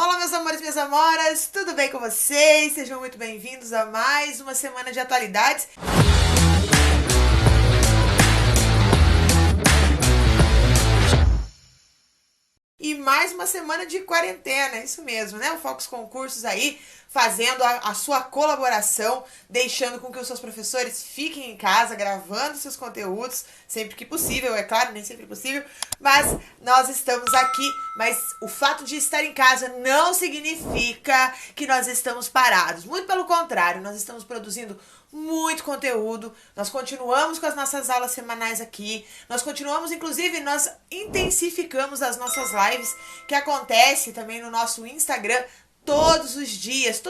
Olá, meus amores e minhas amoras, tudo bem com vocês? Sejam muito bem-vindos a mais uma semana de atualidades. E mais uma semana de quarentena, isso mesmo, né? O Focus Concursos aí fazendo a sua colaboração, deixando com que os seus professores fiquem em casa, gravando seus conteúdos, sempre que possível, é claro, nem sempre possível, mas nós estamos aqui, mas o fato de estar em casa não significa que nós estamos parados, muito pelo contrário, nós estamos produzindo muito conteúdo, nós continuamos com as nossas aulas semanais aqui, nós continuamos, inclusive, nós intensificamos as nossas lives, que acontece também no nosso Instagram, todos os dias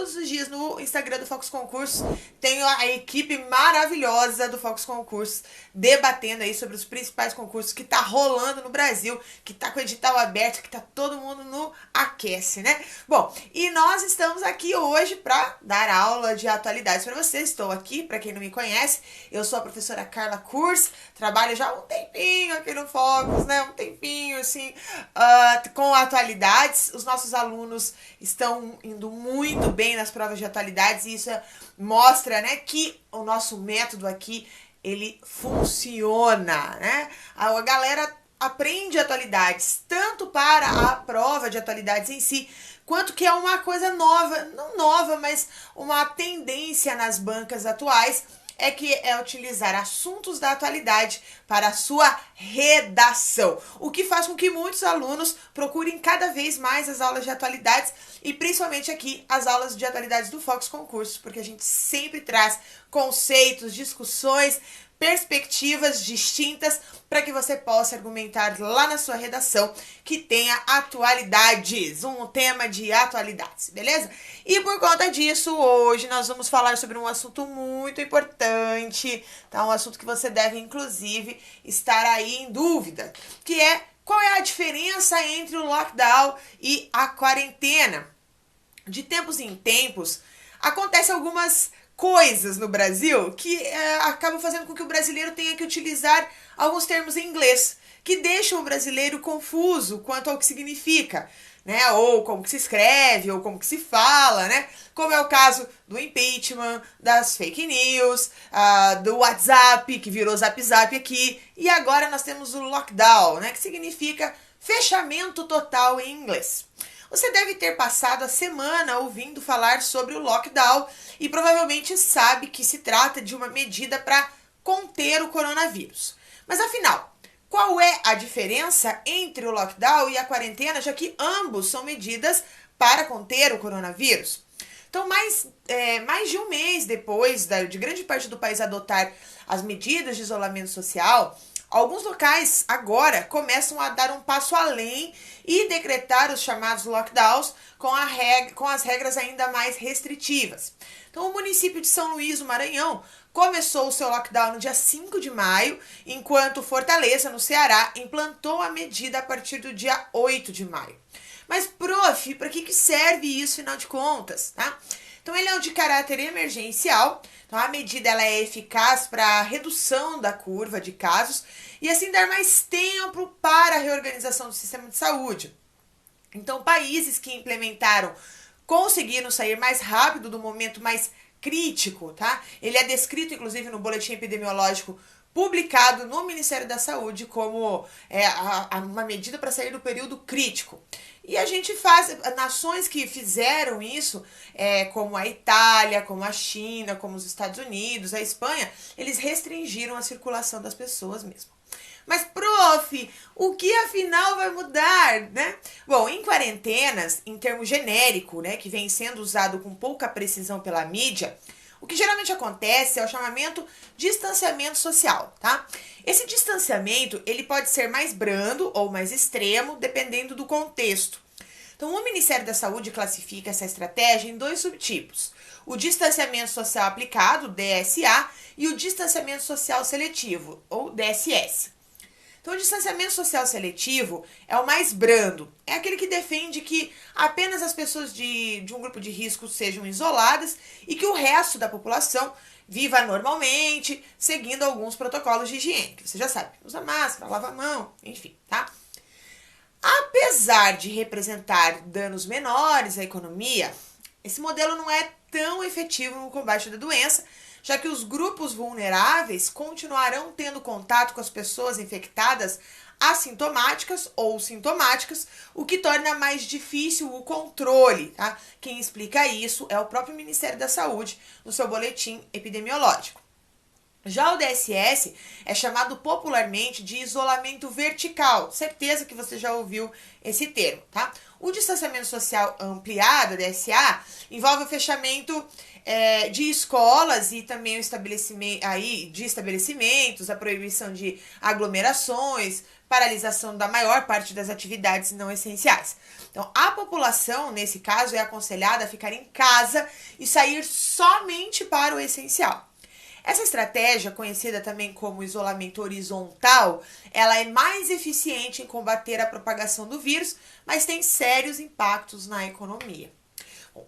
no Instagram do Focus Concursos, tenho a equipe maravilhosa do Focus Concursos debatendo aí sobre os principais concursos que tá rolando no Brasil, que tá com o edital aberto, que tá todo mundo no aquece, né? Bom, e nós estamos aqui hoje para dar aula de atualidades para vocês. Estou aqui, para quem não me conhece, eu sou a professora Carla Kurz, trabalho já há um tempinho aqui no Focus, né? Um tempinho, assim, com atualidades. Os nossos alunos estão indo muito bem nas provas de atualidades e isso mostra, né, que o nosso método aqui, ele funciona, né? A galera aprende atualidades, tanto para a prova de atualidades em si, quanto que é uma coisa nova, não nova, mas uma tendência nas bancas atuais, é utilizar assuntos da atualidade para a sua redação, o que faz com que muitos alunos procurem cada vez mais as aulas de atualidades e principalmente aqui as aulas de atualidades do Focus Concursos, porque a gente sempre traz conceitos, discussões, perspectivas distintas para que você possa argumentar lá na sua redação que tenha atualidades, um tema de atualidades, beleza? E por conta disso, hoje nós vamos falar sobre um assunto muito importante, tá? Um assunto que você deve, inclusive, estar aí em dúvida, que é qual é a diferença entre o lockdown e a quarentena. De tempos em tempos, acontecem algumas coisas no Brasil que acabam fazendo com que o brasileiro tenha que utilizar alguns termos em inglês, que deixam o brasileiro confuso quanto ao que significa, né? Ou como que se escreve, ou como que se fala, né? Como é o caso do impeachment, das fake news, do WhatsApp, que virou Zap Zap aqui, e agora nós temos o lockdown, né? Que significa fechamento total em inglês. Você deve ter passado a semana ouvindo falar sobre o lockdown e provavelmente sabe que se trata de uma medida para conter o coronavírus. Mas afinal, qual é a diferença entre o lockdown e a quarentena, já que ambos são medidas para conter o coronavírus? Então, mais de um mês depois de grande parte do país adotar as medidas de isolamento social, alguns locais agora começam a dar um passo além e decretar os chamados lockdowns com as regras ainda mais restritivas. Então, o município de São Luís do Maranhão começou o seu lockdown no dia 5 de maio, enquanto Fortaleza, no Ceará, implantou a medida a partir do dia 8 de maio. Mas, prof, para que serve isso, afinal de contas, tá? Então, ele é de caráter emergencial. Então, a medida ela é eficaz para a redução da curva de casos e, assim, dar mais tempo para a reorganização do sistema de saúde. Então, países que implementaram conseguiram sair mais rápido do momento mais crítico, tá? Ele é descrito, inclusive, no boletim epidemiológico publicado no Ministério da Saúde como uma medida para sair do período crítico. E a gente faz, nações que fizeram isso, como a Itália, como a China, como os Estados Unidos, a Espanha, eles restringiram a circulação das pessoas mesmo. Mas, prof, o que afinal vai mudar, né? Bom, em quarentenas, em termo genérico, né, que vem sendo usado com pouca precisão pela mídia, o que geralmente acontece é o chamamento distanciamento social, tá? Esse distanciamento, ele pode ser mais brando ou mais extremo, dependendo do contexto. Então, o Ministério da Saúde classifica essa estratégia em dois subtipos. O distanciamento social aplicado, DSA, e o distanciamento social seletivo, ou DSS. Então, o distanciamento social seletivo é o mais brando. É aquele que defende que apenas as pessoas de um grupo de risco sejam isoladas e que o resto da população viva normalmente, seguindo alguns protocolos de higiene. Você já sabe, usa máscara, lava a mão, enfim, tá? Apesar de representar danos menores à economia, esse modelo não é tão efetivo no combate da doença, já que os grupos vulneráveis continuarão tendo contato com as pessoas infectadas assintomáticas ou sintomáticas, o que torna mais difícil o controle, tá? Quem explica isso é o próprio Ministério da Saúde no seu boletim epidemiológico. Já o DSS é chamado popularmente de isolamento vertical. Certeza que você já ouviu esse termo, tá? O distanciamento social ampliado, DSA, envolve o fechamento de escolas e também o estabelecimento de estabelecimentos, a proibição de aglomerações, paralisação da maior parte das atividades não essenciais. Então, a população, nesse caso, é aconselhada a ficar em casa e sair somente para o essencial. Essa estratégia, conhecida também como isolamento horizontal, ela é mais eficiente em combater a propagação do vírus, mas tem sérios impactos na economia.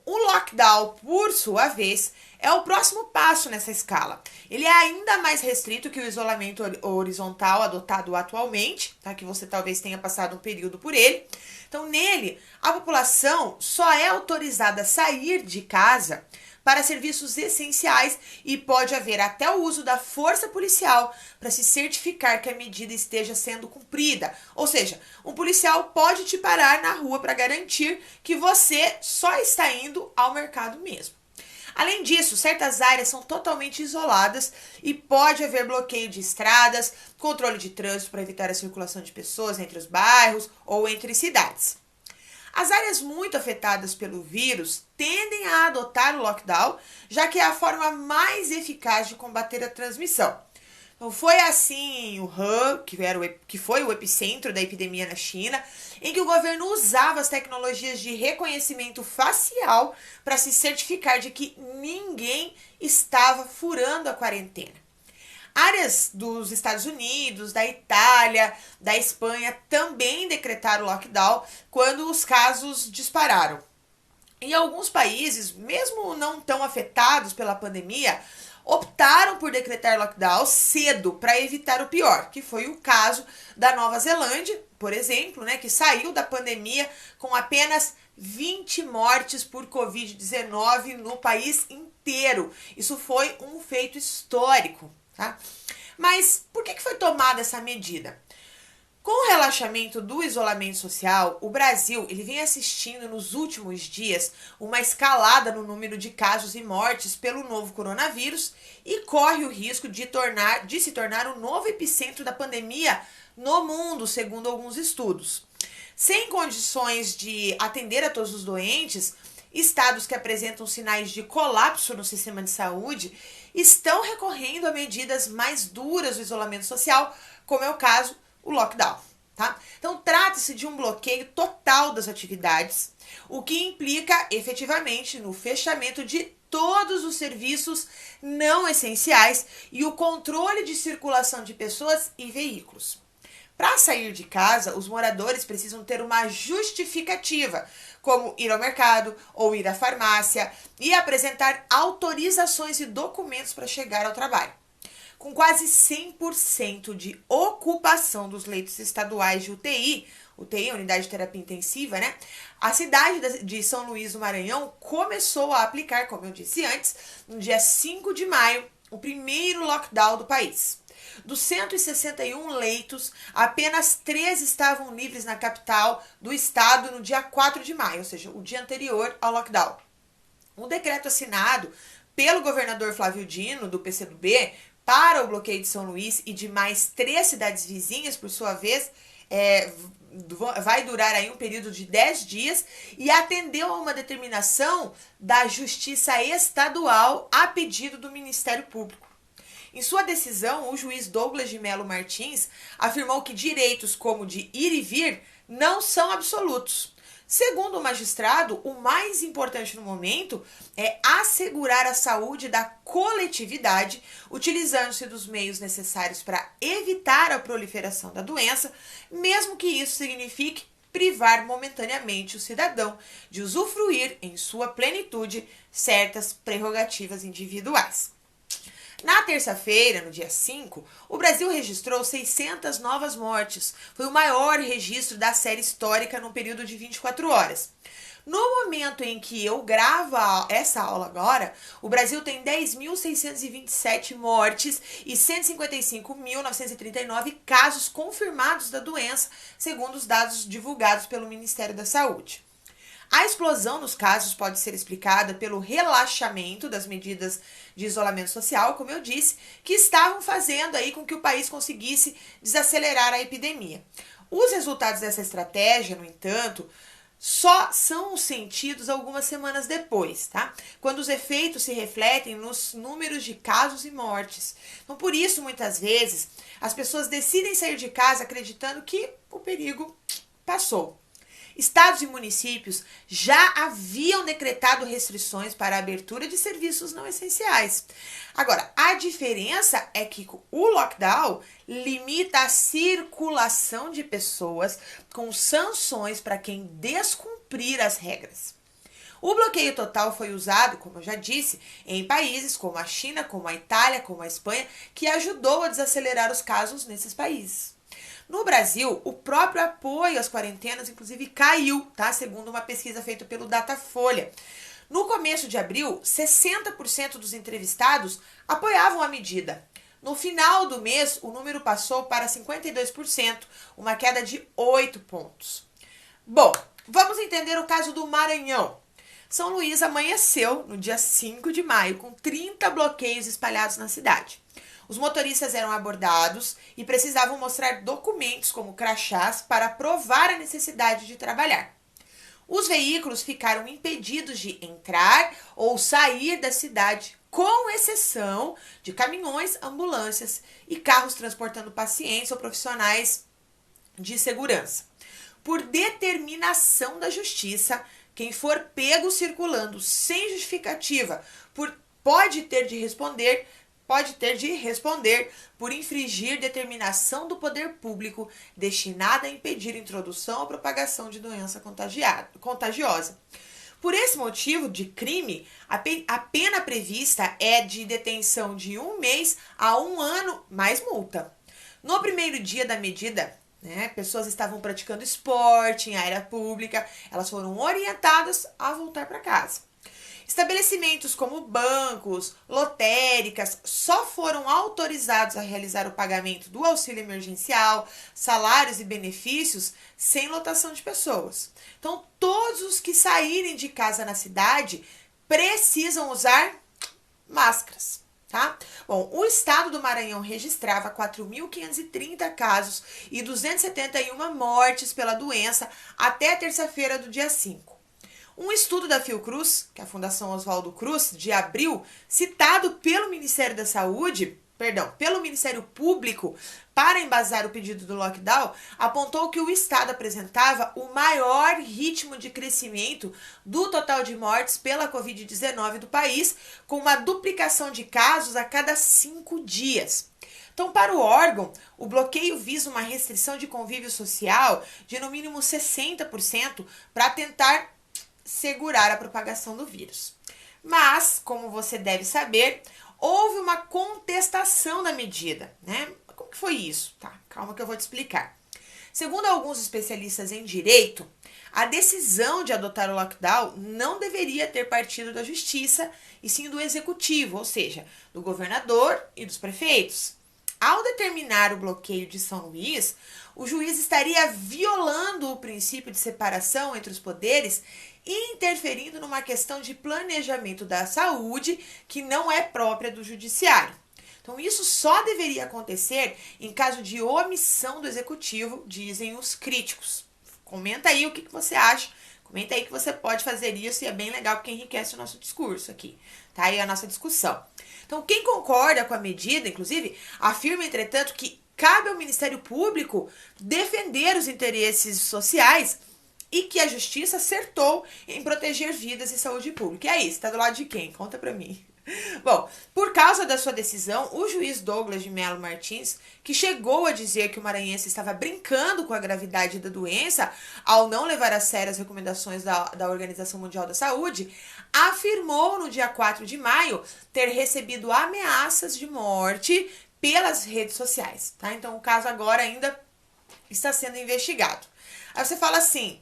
O lockdown, por sua vez, é o próximo passo nessa escala. Ele é ainda mais restrito que o isolamento horizontal adotado atualmente, tá? Que você talvez tenha passado um período por ele. Então, nele, a população só é autorizada a sair de casa para serviços essenciais e pode haver até o uso da força policial para se certificar que a medida esteja sendo cumprida. Ou seja, um policial pode te parar na rua para garantir que você só está indo ao mercado mesmo. Além disso, certas áreas são totalmente isoladas e pode haver bloqueio de estradas, controle de trânsito para evitar a circulação de pessoas entre os bairros ou entre cidades. As áreas muito afetadas pelo vírus tendem a adotar o lockdown, já que é a forma mais eficaz de combater a transmissão. Então, foi assim em Wuhan, que foi o epicentro da epidemia na China, em que o governo usava as tecnologias de reconhecimento facial para se certificar de que ninguém estava furando a quarentena. Áreas dos Estados Unidos, da Itália, da Espanha também decretaram lockdown quando os casos dispararam. Em alguns países, mesmo não tão afetados pela pandemia, optaram por decretar lockdown cedo para evitar o pior, que foi o caso da Nova Zelândia, por exemplo, que saiu da pandemia com apenas 20 mortes por Covid-19 no país inteiro. Isso foi um feito histórico. Tá? Mas por que foi tomada essa medida? Com o relaxamento do isolamento social, o Brasil vem assistindo nos últimos dias uma escalada no número de casos e mortes pelo novo coronavírus e corre o risco de se tornar o novo epicentro da pandemia no mundo, segundo alguns estudos. Sem condições de atender a todos os doentes, estados que apresentam sinais de colapso no sistema de saúde estão recorrendo a medidas mais duras do isolamento social, como é o caso o lockdown. Tá? Então, trata-se de um bloqueio total das atividades, o que implica efetivamente no fechamento de todos os serviços não essenciais e o controle de circulação de pessoas e veículos. Para sair de casa, os moradores precisam ter uma justificativa, como ir ao mercado ou ir à farmácia e apresentar autorizações e documentos para chegar ao trabalho. Com quase 100% de ocupação dos leitos estaduais de UTI, Unidade de Terapia Intensiva, a cidade de São Luís do Maranhão começou a aplicar, como eu disse antes, no dia 5 de maio, o primeiro lockdown do país. Dos 161 leitos, apenas 3 estavam livres na capital do estado no dia 4 de maio, ou seja, o dia anterior ao lockdown. Um decreto assinado pelo governador Flávio Dino, do PCdoB, para o bloqueio de São Luís e de mais 3 cidades vizinhas, por sua vez, vai durar aí um período de 10 dias e atendeu a uma determinação da Justiça Estadual a pedido do Ministério Público. Em sua decisão, o juiz Douglas de Melo Martins afirmou que direitos como de ir e vir não são absolutos. Segundo o magistrado, o mais importante no momento é assegurar a saúde da coletividade, utilizando-se dos meios necessários para evitar a proliferação da doença, mesmo que isso signifique privar momentaneamente o cidadão de usufruir em sua plenitude certas prerrogativas individuais. Na terça-feira, no dia 5, o Brasil registrou 600 novas mortes. Foi o maior registro da série histórica num período de 24 horas. No momento em que eu gravo essa aula agora, o Brasil tem 10.627 mortes e 155.939 casos confirmados da doença, segundo os dados divulgados pelo Ministério da Saúde. A explosão dos casos pode ser explicada pelo relaxamento das medidas de isolamento social, como eu disse, que estavam fazendo aí com que o país conseguisse desacelerar a epidemia. Os resultados dessa estratégia, no entanto, só são sentidos algumas semanas depois, tá? Quando os efeitos se refletem nos números de casos e mortes. Então, por isso, muitas vezes, as pessoas decidem sair de casa acreditando que o perigo passou. Estados e municípios já haviam decretado restrições para a abertura de serviços não essenciais. Agora, a diferença é que o lockdown limita a circulação de pessoas com sanções para quem descumprir as regras. O bloqueio total foi usado, como eu já disse, em países como a China, como a Itália, como a Espanha, que ajudou a desacelerar os casos nesses países. No Brasil, o próprio apoio às quarentenas, inclusive, caiu, tá? Segundo uma pesquisa feita pelo Datafolha. No começo de abril, 60% dos entrevistados apoiavam a medida. No final do mês, o número passou para 52%, uma queda de 8 pontos. Bom, vamos entender o caso do Maranhão. São Luís amanheceu no dia 5 de maio com 30 bloqueios espalhados na cidade. Os motoristas eram abordados e precisavam mostrar documentos como crachás para provar a necessidade de trabalhar. Os veículos ficaram impedidos de entrar ou sair da cidade, com exceção de caminhões, ambulâncias e carros transportando pacientes ou profissionais de segurança. Por determinação da Justiça, quem for pego circulando sem justificativa pode ter de responder por infringir determinação do poder público destinada a impedir a introdução ou propagação de doença contagiosa. Por esse motivo de crime, a pena prevista é de detenção de 1 mês a 1 ano mais multa. No primeiro dia da medida, pessoas estavam praticando esporte em área pública, elas foram orientadas a voltar para casa. Estabelecimentos como bancos, lotéricas só foram autorizados a realizar o pagamento do auxílio emergencial, salários e benefícios sem lotação de pessoas. Então, todos os que saírem de casa na cidade precisam usar máscaras, tá? Bom, o estado do Maranhão registrava 4.530 casos e 271 mortes pela doença até terça-feira do dia 5. Um estudo da Fiocruz, que é a Fundação Oswaldo Cruz, de abril, citado pelo Ministério pelo Ministério Público para embasar o pedido do lockdown, apontou que o estado apresentava o maior ritmo de crescimento do total de mortes pela Covid-19 do país, com uma duplicação de casos a cada 5 dias. Então, para o órgão, o bloqueio visa uma restrição de convívio social de no mínimo 60% para tentar segurar a propagação do vírus. Mas, como você deve saber, houve uma contestação da medida, Como que foi isso? Tá, calma que eu vou te explicar. Segundo alguns especialistas em direito, a decisão de adotar o lockdown não deveria ter partido da justiça, e sim do executivo, ou seja, do governador e dos prefeitos. Ao determinar o bloqueio de São Luís, o juiz estaria violando o princípio de separação entre os poderes e interferindo numa questão de planejamento da saúde que não é própria do judiciário. Então, isso só deveria acontecer em caso de omissão do executivo, dizem os críticos. Comenta aí o que você acha. Comenta aí que você pode fazer isso e é bem legal porque enriquece o nosso discurso aqui, tá? E a nossa discussão. Então, quem concorda com a medida, inclusive, afirma, entretanto, que cabe ao Ministério Público defender os interesses sociais e que a justiça acertou em proteger vidas e saúde pública. E aí, você tá do lado de quem? Conta pra mim. Bom, por causa da sua decisão, o juiz Douglas de Mello Martins, que chegou a dizer que o maranhense estava brincando com a gravidade da doença ao não levar a sério as recomendações da Organização Mundial da Saúde, afirmou no dia 4 de maio ter recebido ameaças de morte pelas redes sociais, tá? Então o caso agora ainda está sendo investigado. Aí você fala assim: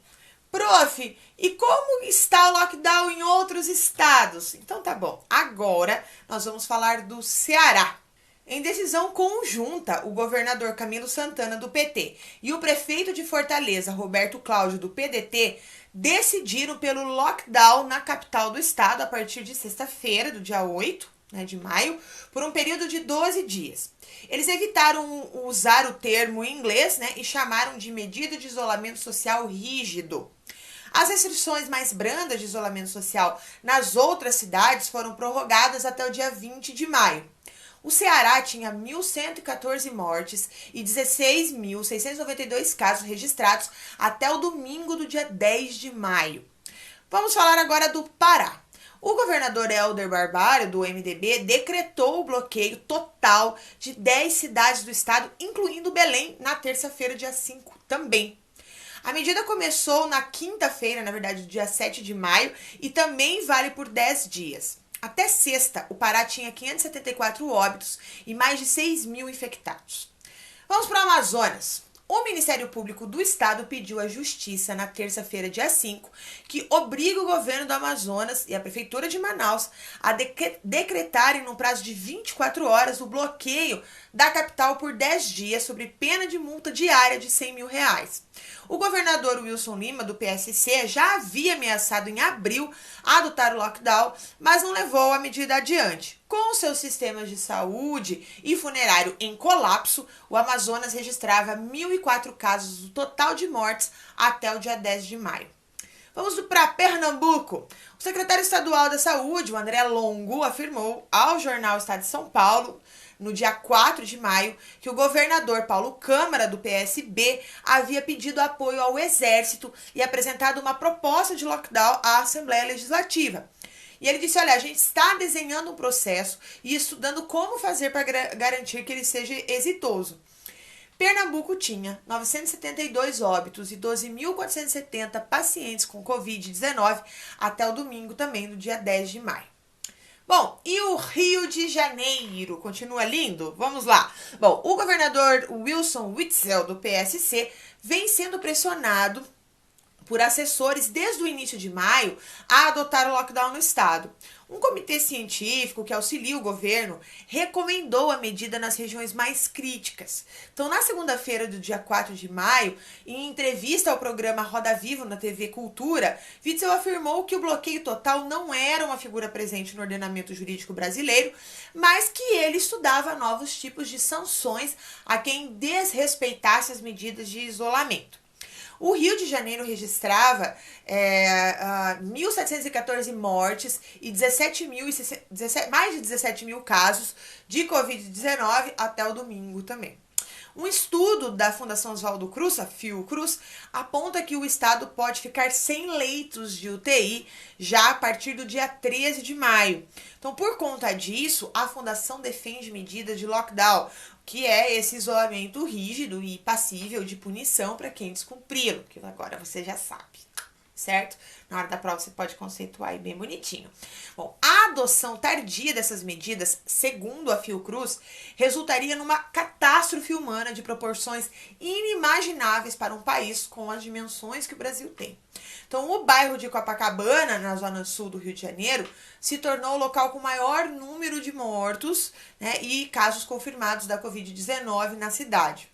prof, e como está o lockdown em outros estados? Então tá bom, agora nós vamos falar do Ceará. Em decisão conjunta, o governador Camilo Santana, do PT, e o prefeito de Fortaleza, Roberto Cláudio, do PDT, decidiram pelo lockdown na capital do estado a partir de sexta-feira, do dia 8 de maio, por um período de 12 dias. Eles evitaram usar o termo em inglês, e chamaram de medida de isolamento social rígido. As restrições mais brandas de isolamento social nas outras cidades foram prorrogadas até o dia 20 de maio. O Ceará tinha 1.114 mortes e 16.692 casos registrados até o domingo do dia 10 de maio. Vamos falar agora do Pará. O governador Helder Barbalho, do MDB, decretou o bloqueio total de 10 cidades do estado, incluindo Belém, na terça-feira, dia 5 também. A medida começou na quinta-feira, na verdade, dia 7 de maio, e também vale por 10 dias. Até sexta, o Pará tinha 574 óbitos e mais de 6 mil infectados. Vamos para o Amazonas. O Ministério Público do Estado pediu à Justiça, na terça-feira, dia 5, que obrigue o governo do Amazonas e a Prefeitura de Manaus a decretarem, no prazo de 24 horas, o bloqueio da capital por 10 dias, sob pena de multa diária de R$100 mil. O governador Wilson Lima, do PSC, já havia ameaçado em abril adotar o lockdown, mas não levou a medida adiante. Com seus sistemas de saúde e funerário em colapso, o Amazonas registrava 1.004 casos do total de mortes até o dia 10 de maio. Vamos para Pernambuco. O secretário estadual da Saúde, o André Longo, afirmou ao jornal Estado de São Paulo, no dia 4 de maio, que o governador Paulo Câmara, do PSB, havia pedido apoio ao Exército e apresentado uma proposta de lockdown à Assembleia Legislativa. E ele disse: olha, a gente está desenhando um processo e estudando como fazer para garantir que ele seja exitoso. Pernambuco tinha 972 óbitos e 12.470 pacientes com Covid-19 até o domingo também, no dia 10 de maio. Bom, e o Rio de Janeiro? Continua lindo? Vamos lá. Bom, o governador Wilson Witzel, do PSC, vem sendo pressionado por assessores desde o início de maio a adotar o lockdown no estado. Um comitê científico que auxilia o governo recomendou a medida nas regiões mais críticas. Então, na segunda-feira do dia 4 de maio, em entrevista ao programa Roda Viva na TV Cultura, Witzel afirmou que o bloqueio total não era uma figura presente no ordenamento jurídico brasileiro, mas que ele estudava novos tipos de sanções a quem desrespeitasse as medidas de isolamento. O Rio de Janeiro registrava 1.714 mortes e mais de 17 mil casos de Covid-19 até o domingo também. Um estudo da Fundação Oswaldo Cruz, a Fiocruz, aponta que o estado pode ficar sem leitos de UTI já a partir do dia 13 de maio. Então, por conta disso, a fundação defende medidas de lockdown, que é esse isolamento rígido e passível de punição para quem descumpri-lo, que agora você já sabe, certo? Na hora da prova você pode conceituar aí bem bonitinho. Bom, a adoção tardia dessas medidas, segundo a Fiocruz, resultaria numa catástrofe humana de proporções inimagináveis para um país com as dimensões que o Brasil tem. Então, o bairro de Copacabana, na zona sul do Rio de Janeiro, se tornou o local com maior número de mortos, e casos confirmados da Covid-19 na cidade.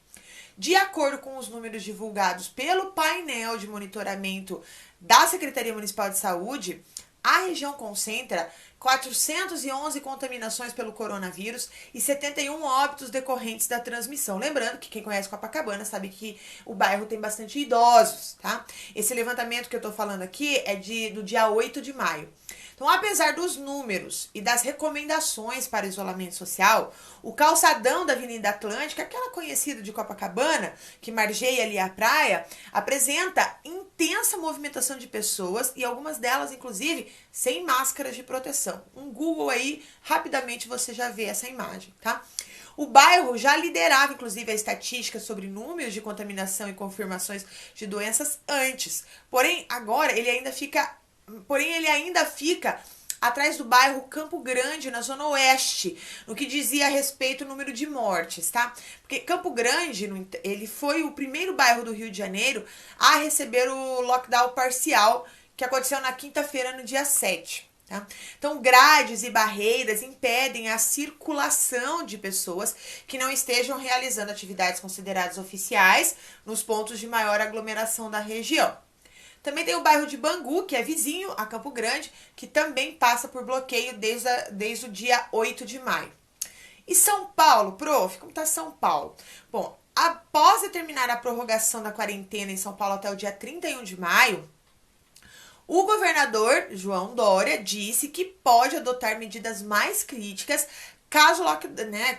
De acordo com os números divulgados pelo painel de monitoramento da Secretaria Municipal de Saúde, a região concentra 411 contaminações pelo coronavírus e 71 óbitos decorrentes da transmissão. Lembrando que quem conhece Copacabana sabe que o bairro tem bastante idosos, tá? Esse levantamento que eu tô falando aqui é do dia 8 de maio. Então, apesar dos números e das recomendações para o isolamento social, o calçadão da Avenida Atlântica, aquela conhecida de Copacabana, que margeia ali a praia, apresenta intensa movimentação de pessoas e algumas delas, inclusive, sem máscaras de proteção. Um Google aí, rapidamente você já vê essa imagem, tá? O bairro já liderava, inclusive, a estatística sobre números de contaminação e confirmações de doenças antes. Porém, agora ele ainda fica atrás do bairro Campo Grande, na Zona Oeste, no que dizia a respeito ao número de mortes, tá? Porque Campo Grande, ele foi o primeiro bairro do Rio de Janeiro a receber o lockdown parcial, que aconteceu na quinta-feira, no dia 7. Tá? Então, grades e barreiras impedem a circulação de pessoas que não estejam realizando atividades consideradas oficiais nos pontos de maior aglomeração da região. Também tem o bairro de Bangu, que é vizinho a Campo Grande, que também passa por bloqueio desde o dia 8 de maio. E São Paulo, prof, como está São Paulo? Bom, após determinar a prorrogação da quarentena em São Paulo até o dia 31 de maio, o governador João Dória disse que pode adotar medidas mais críticas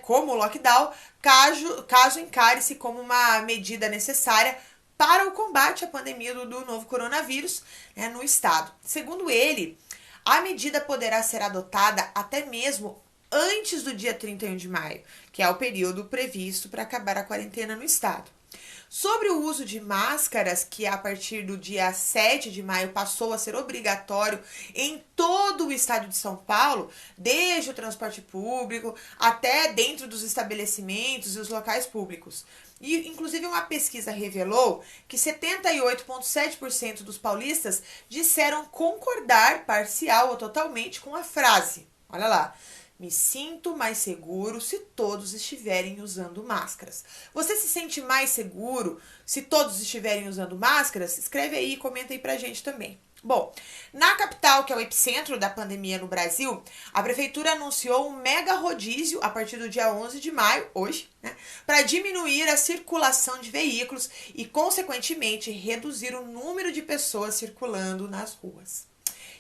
como o lockdown, caso encare-se como uma medida necessária para o combate à pandemia do novo coronavírus, né, no estado. Segundo ele, a medida poderá ser adotada até mesmo antes do dia 31 de maio, que é o período previsto para acabar a quarentena no estado. Sobre o uso de máscaras, que a partir do dia 7 de maio passou a ser obrigatório em todo o estado de São Paulo, desde o transporte público até dentro dos estabelecimentos e os locais públicos. E, inclusive, uma pesquisa revelou que 78,7% dos paulistas disseram concordar parcial ou totalmente com a frase. Olha lá. Me sinto mais seguro se todos estiverem usando máscaras. Você se sente mais seguro se todos estiverem usando máscaras? Escreve aí e comenta aí pra gente também. Bom, na capital, que é o epicentro da pandemia no Brasil, a prefeitura anunciou um mega rodízio a partir do dia 11 de maio, hoje, né, para diminuir a circulação de veículos e, consequentemente, reduzir o número de pessoas circulando nas ruas.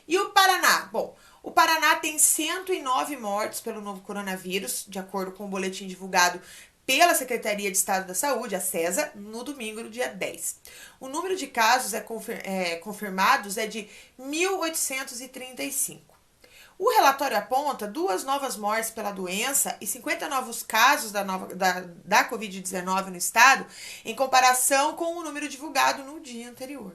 E o Paraná? Bom, o Paraná tem 109 mortes pelo novo coronavírus, de acordo com o boletim divulgado pela Secretaria de Estado da Saúde, a CESA, no domingo, no dia 10. O número de casos confirmados é de 1.835. O relatório aponta 2 novas mortes pela doença e 50 novos casos da Covid-19 no estado, em comparação com o número divulgado no dia anterior.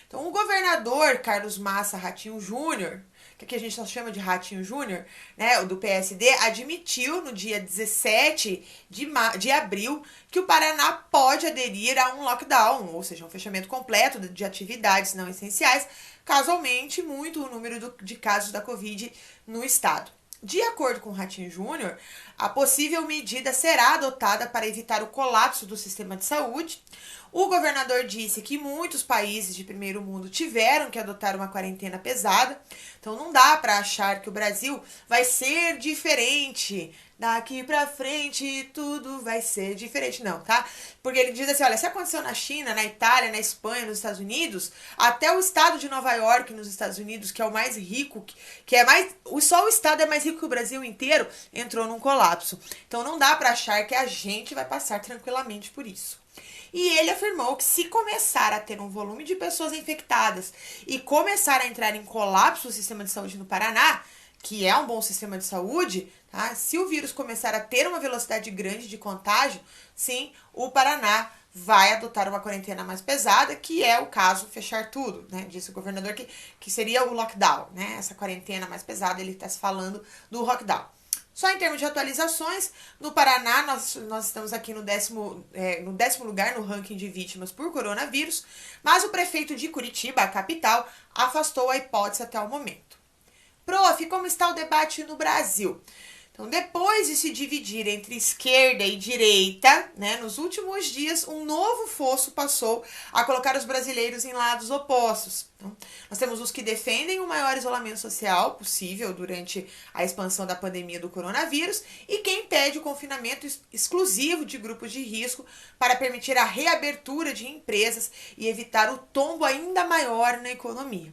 Então, o governador Carlos Massa Ratinho Júnior, que aqui a gente só chama de Ratinho Júnior, né, do PSD, admitiu no dia 17 de abril que o Paraná pode aderir a um lockdown, ou seja, um fechamento completo de atividades não essenciais, caso aumente muito o número de casos da Covid no estado. De acordo com o Ratinho Júnior, a possível medida será adotada para evitar o colapso do sistema de saúde. O governador disse que muitos países de primeiro mundo tiveram que adotar uma quarentena pesada, então não dá para achar que o Brasil vai ser diferente. Daqui pra frente tudo vai ser diferente, não, tá? Porque ele diz assim, olha, se aconteceu na China, na Itália, na Espanha, nos Estados Unidos, até o estado de Nova York, nos Estados Unidos, que é o mais rico, só o estado é mais rico que o Brasil inteiro, entrou num colapso. Então não dá pra achar que a gente vai passar tranquilamente por isso. E ele afirmou que se começar a ter um volume de pessoas infectadas e começar a entrar em colapso o sistema de saúde no Paraná, que é um bom sistema de saúde, tá? Se o vírus começar a ter uma velocidade grande de contágio, sim, o Paraná vai adotar uma quarentena mais pesada, que é o caso fechar tudo, né? Disse o governador que seria o lockdown, né? Essa quarentena mais pesada, ele está se falando do lockdown. Só em termos de atualizações, no Paraná nós estamos aqui no décimo lugar no ranking de vítimas por coronavírus, mas o prefeito de Curitiba, a capital, afastou a hipótese até o momento. Prof, como está o debate no Brasil? Então, depois de se dividir entre esquerda e direita, né, nos últimos dias, um novo fosso passou a colocar os brasileiros em lados opostos. Então, nós temos os que defendem o maior isolamento social possível durante a expansão da pandemia do coronavírus e quem pede o confinamento exclusivo de grupos de risco para permitir a reabertura de empresas e evitar o tombo ainda maior na economia.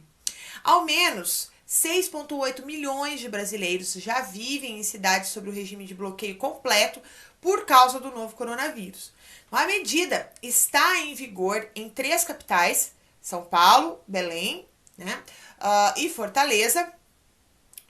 Ao menos 6,8 milhões de brasileiros já vivem em cidades sob o regime de bloqueio completo por causa do novo coronavírus. A medida está em vigor em 3 capitais, São Paulo, Belém, né, e Fortaleza,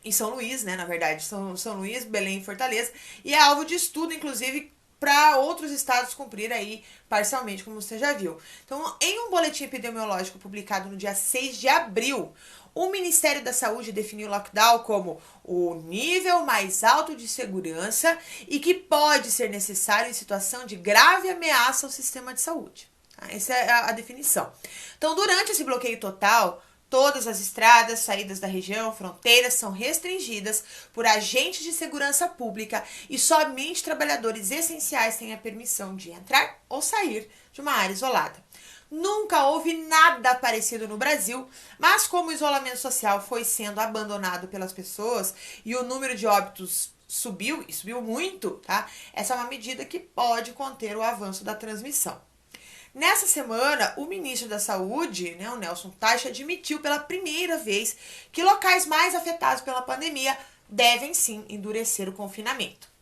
e São Luís, né, na verdade, São Luís, Belém e Fortaleza, e é alvo de estudo, inclusive, para outros estados cumprir aí parcialmente, como você já viu. Então, em um boletim epidemiológico publicado no dia 6 de abril, o Ministério da Saúde definiu o lockdown como o nível mais alto de segurança e que pode ser necessário em situação de grave ameaça ao sistema de saúde. Essa é a definição. Então, durante esse bloqueio total, todas as estradas, saídas da região, fronteiras são restringidas por agentes de segurança pública e somente trabalhadores essenciais têm a permissão de entrar ou sair de uma área isolada. Nunca houve nada parecido no Brasil, mas como o isolamento social foi sendo abandonado pelas pessoas e o número de óbitos subiu, e subiu muito, tá? Essa é uma medida que pode conter o avanço da transmissão. Nessa semana, o ministro da Saúde, né, o Nelson Teich, admitiu pela primeira vez que locais mais afetados pela pandemia devem sim endurecer o confinamento.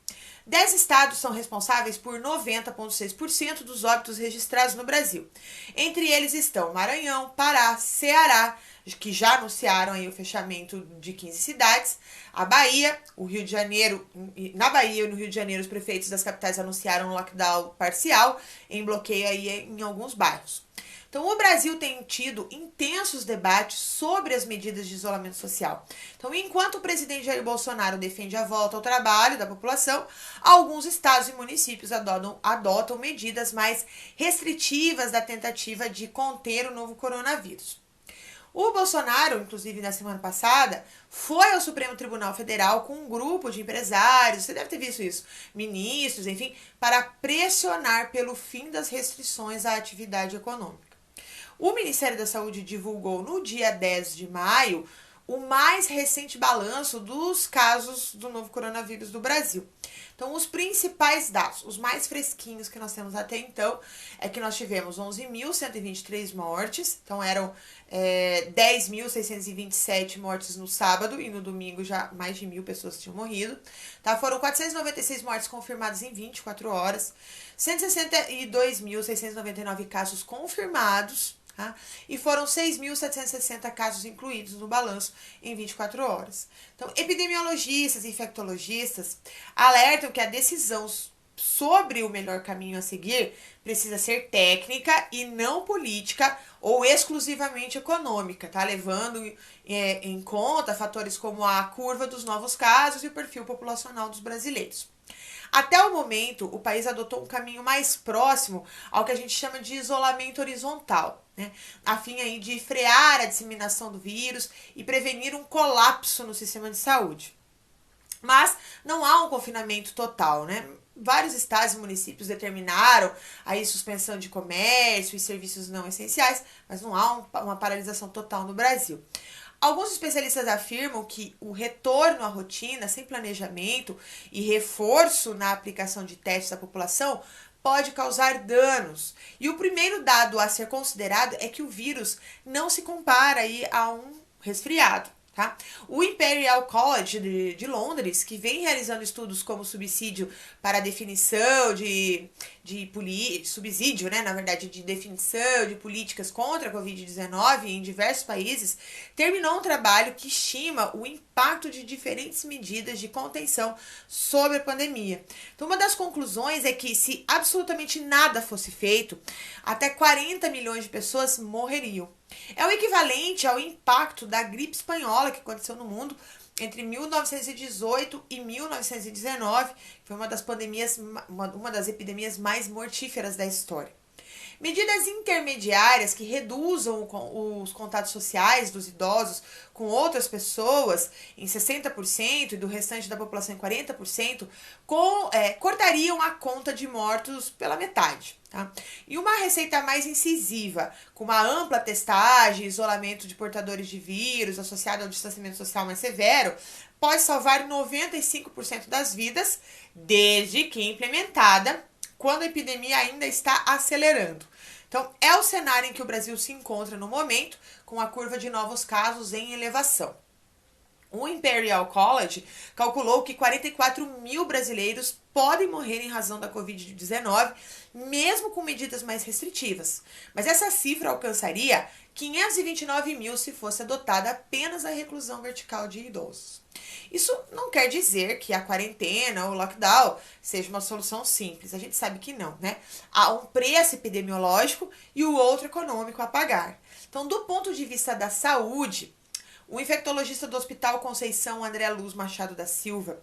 10 estados são responsáveis por 90,6% dos óbitos registrados no Brasil. Entre eles estão Maranhão, Pará, Ceará, que já anunciaram aí o fechamento de 15 cidades, a Bahia, o Rio de Janeiro, na Bahia e no Rio de Janeiro os prefeitos das capitais anunciaram um lockdown parcial, em bloqueio aí em alguns bairros. Então, o Brasil tem tido intensos debates sobre as medidas de isolamento social. Então, enquanto o presidente Jair Bolsonaro defende a volta ao trabalho da população, alguns estados e municípios adotam medidas mais restritivas da tentativa de conter o novo coronavírus. O Bolsonaro, inclusive na semana passada, foi ao Supremo Tribunal Federal com um grupo de empresários, você deve ter visto isso, ministros, enfim, para pressionar pelo fim das restrições à atividade econômica. O Ministério da Saúde divulgou no dia 10 de maio o mais recente balanço dos casos do novo coronavírus do Brasil. Então, os principais dados, os mais fresquinhos que nós temos até então, é que nós tivemos 11.123 mortes, então eram 10.627 mortes no sábado e no domingo já mais de 1.000 pessoas tinham morrido. Tá? Foram 496 mortes confirmadas em 24 horas, 162.699 casos confirmados, tá? E foram 6.760 casos incluídos no balanço em 24 horas. Então, epidemiologistas e infectologistas alertam que a decisão sobre o melhor caminho a seguir precisa ser técnica e não política ou exclusivamente econômica, tá? Levando em conta fatores como a curva dos novos casos e o perfil populacional dos brasileiros. Até o momento, o país adotou um caminho mais próximo ao que a gente chama de isolamento horizontal, né? A fim aí de frear a disseminação do vírus e prevenir um colapso no sistema de saúde. Mas não há um confinamento total, né? Vários estados e municípios determinaram aí suspensão de comércio e serviços não essenciais, mas não há uma paralisação total no Brasil. Alguns especialistas afirmam que o retorno à rotina sem planejamento e reforço na aplicação de testes à população pode causar danos. E o primeiro dado a ser considerado é que o vírus não se compara aí a um resfriado. Tá? O Imperial College de Londres, que vem realizando estudos como subsídio para a definição subsídio, né, na verdade, de definição de políticas contra a Covid-19 em diversos países, terminou um trabalho que estima o impacto de diferentes medidas de contenção sobre a pandemia. Então, uma das conclusões é que se absolutamente nada fosse feito, até 40 milhões de pessoas morreriam. É o equivalente ao impacto da gripe espanhola que aconteceu no mundo entre 1918 e 1919, que foi uma das epidemias mais mortíferas da história. Medidas intermediárias que reduzam os contatos sociais dos idosos com outras pessoas em 60% e do restante da população em 40%, cortariam a conta de mortos pela metade. Tá? E uma receita mais incisiva, com uma ampla testagem, isolamento de portadores de vírus associado ao distanciamento social mais severo, pode salvar 95% das vidas, desde que implementada quando a epidemia ainda está acelerando. Então, é o cenário em que o Brasil se encontra no momento, com a curva de novos casos em elevação. O Imperial College calculou que 44 mil brasileiros podem morrer em razão da Covid-19, mesmo com medidas mais restritivas. Mas essa cifra alcançaria 529 mil se fosse adotada apenas a reclusão vertical de idosos. Isso não quer dizer que a quarentena ou o lockdown seja uma solução simples. A gente sabe que não, né? Há um preço epidemiológico e o outro econômico a pagar. Então, do ponto de vista da saúde, o infectologista do Hospital Conceição, André Luz Machado da Silva,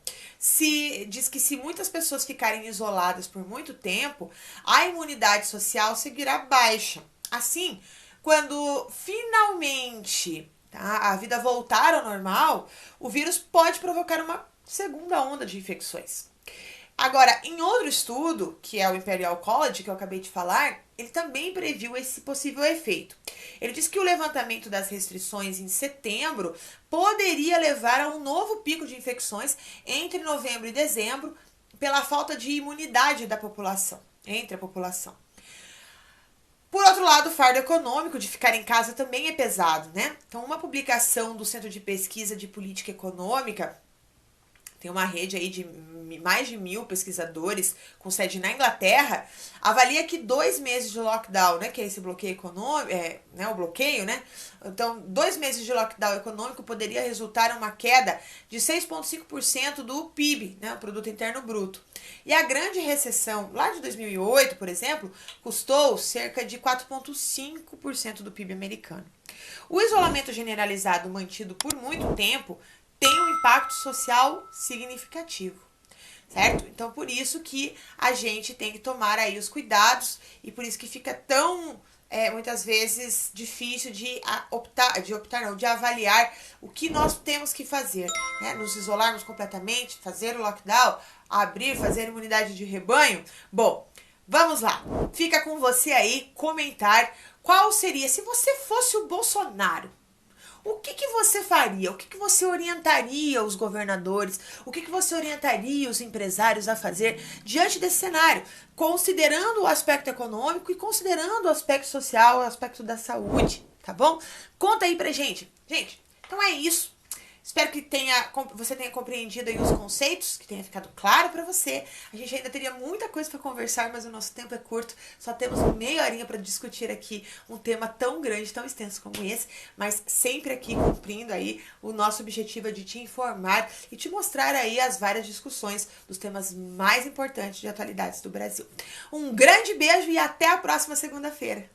diz que se muitas pessoas ficarem isoladas por muito tempo, a imunidade social seguirá baixa. Assim, quando finalmente a vida voltar ao normal, o vírus pode provocar uma segunda onda de infecções. Agora, em outro estudo, que é o Imperial College, que eu acabei de falar, ele também previu esse possível efeito. Ele diz que o levantamento das restrições em setembro poderia levar a um novo pico de infecções entre novembro e dezembro pela falta de imunidade da população, entre a população. Por outro lado, o fardo econômico de ficar em casa também é pesado, né? Então, uma publicação do Centro de Pesquisa de Política Econômica, tem uma rede aí de mais de 1.000 pesquisadores com sede na Inglaterra, avalia que 2 meses de lockdown, né, que é esse bloqueio econômico, o bloqueio, né? Então, 2 meses de lockdown econômico poderia resultar em uma queda de 6,5% do PIB, né, o Produto Interno Bruto. E a grande recessão, lá de 2008, por exemplo, custou cerca de 4,5% do PIB americano. O isolamento generalizado mantido por muito tempo tem um impacto social significativo, certo? Então, por isso que a gente tem que tomar aí os cuidados e por isso que fica tão, muitas vezes, difícil de avaliar o que nós temos que fazer, né? Nos isolarmos completamente, fazer o lockdown, fazer imunidade de rebanho. Bom, vamos lá. Fica com você aí comentar qual seria, se você fosse o Bolsonaro, o que você faria? O que você orientaria os governadores? O que você orientaria os empresários a fazer diante desse cenário? Considerando o aspecto econômico e considerando o aspecto social, o aspecto da saúde, tá bom? Conta aí pra gente. Gente, então é isso. Espero que você tenha compreendido aí os conceitos, que tenha ficado claro para você. A gente ainda teria muita coisa para conversar, mas o nosso tempo é curto. Só temos meia horinha para discutir aqui um tema tão grande, tão extenso como esse, mas sempre aqui cumprindo aí o nosso objetivo de te informar e te mostrar aí as várias discussões dos temas mais importantes de atualidades do Brasil. Um grande beijo e até a próxima segunda-feira.